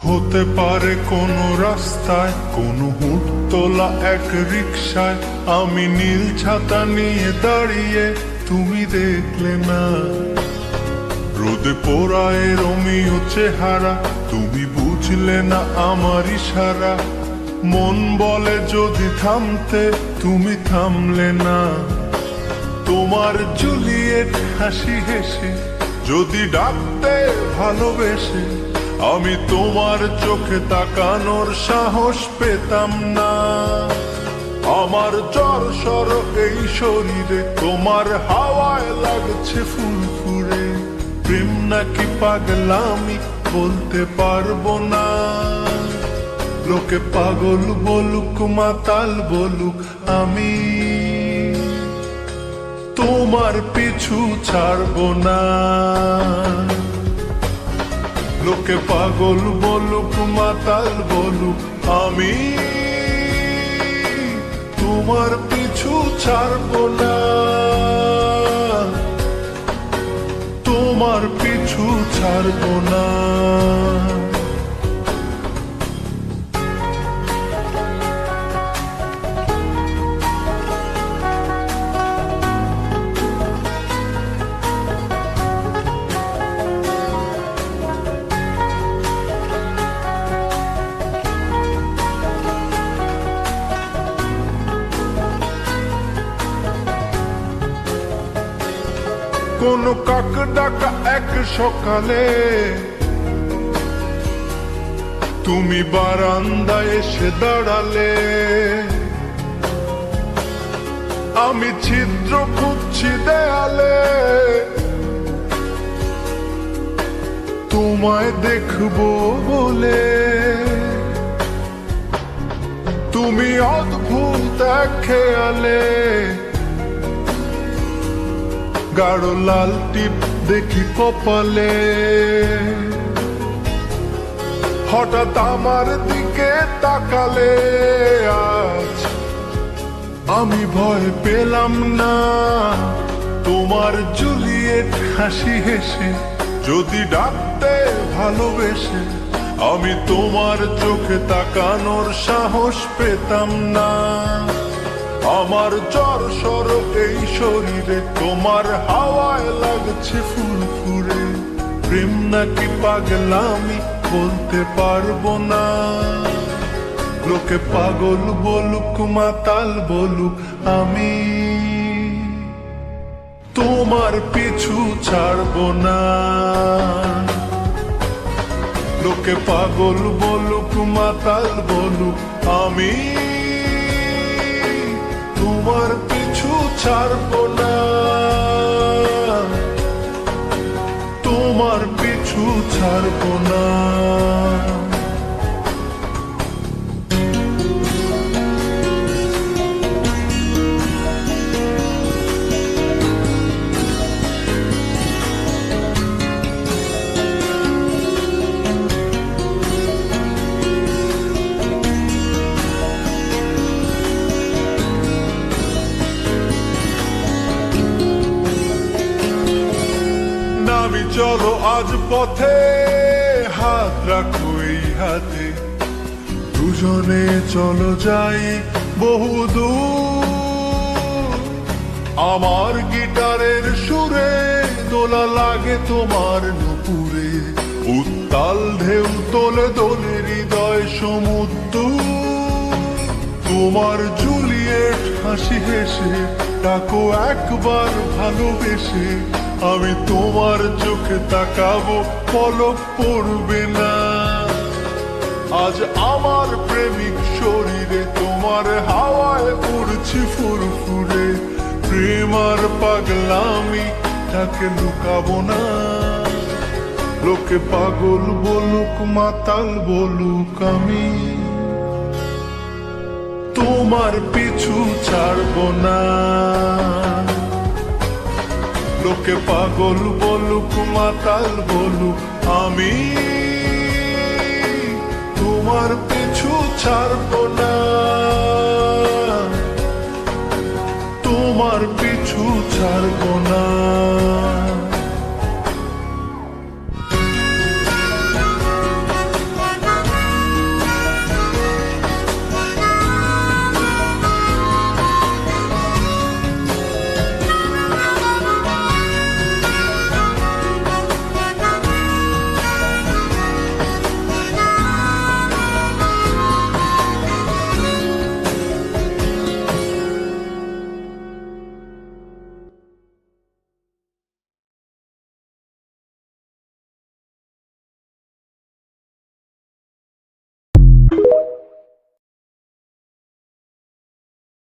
হতে পারে কোনো রাস্তায়, কোনো হুটতোলা এক রিকশায় আমি নীল ছাতা নিয়ে দাঁড়িয়ে, তুমি দেখলে না। রোদে পোড়ায় রোমিও চেহারা, তুমি বুঝলে না আমার ইশারা। মন বলে যদি থামতে, তুমি থামলে না। তোমার জুলিয়েট হাসি হেসে যদি ডাকতে ভালোবেসে, আমি তোমার চোখে তাকানোর সাহস পেতাম না। আমার জ্বর সর এই শরীরে, তোমার হাওয়ায় লাগছে ফুরফুরে। প্রেম নাকি পাগলামি বলতে পারবো না। লোকে পাগল বলুক মাতাল বলুক, আমি তোমার পিছু ছাড়বো না। লোকে পাগল বলুক মাতাল বলুক, আমি তোমার পিছু ছাড়বো না। তোমার পিছু ছাড়বো না। কোন কাক ডাকা এক সকালে তুমি বারান্দায় এসে দাঁড়ালে। আমি ছিদ্র খুঁজছি দেয়ালে, তোমায় দেখবো বলে। তুমি অদ্ভুত এক খেয়ালে, গাঢ় লাল টিপ দেখি কপালে। হঠাৎ আমার দিকে তাকালে, আজ আমি ভয় পেলাম না। তোমার জুলিয়েট হাসি হেসে যদি ডাকতে ভালোবেসে, আমি তোমার চোখে তাকানোর সাহস পেতাম না। আমার জ্বর সর এই শরীরে, তোমার হাওয়ায় লাগছে ফুরফুরে। প্রেম নাকি পাগলামি বলতে পারবো না। লোকে পাগল বলুক মাতাল বলুক, আমি তোমার পিছু ছাড়বো না। লোকে পাগল বলুক মাতাল বলুক, আমি তোমার পিছু ছাড়বো না। তোমার পিছু ছাড়বো না। চলো আজ পথে, হাত রাখো এই হাতে। দুজনে চলো যাই বহুদূর। আমার গিটারের সুরে দোলা লাগে তোমার নুপুরে। উত্তাল ঢেউ তোলে দোলে হৃদয় সমুদ্র। তোমার জুলিয়েট হাসি হেসে ডাকো একবার ভালোবেসে। আমি তোমার চোখে তাকাবো, পলক পড়বে না। আজ আমার প্রেমিক শরীরে তোমার হাওয়ায় উড়ছি ফুরফুরে। প্রেম আর পাগলামি তাকে লুকাবো না। লোকে পাগল বলুক মাতাল বলুক, আমি তোমার পিছু ছাড়বো না। লোকে পাগল বলুক মাতাল বলুক, আমি তোমার পিছু ছাড়বো না। তোমার পিছু ছাড়বো না।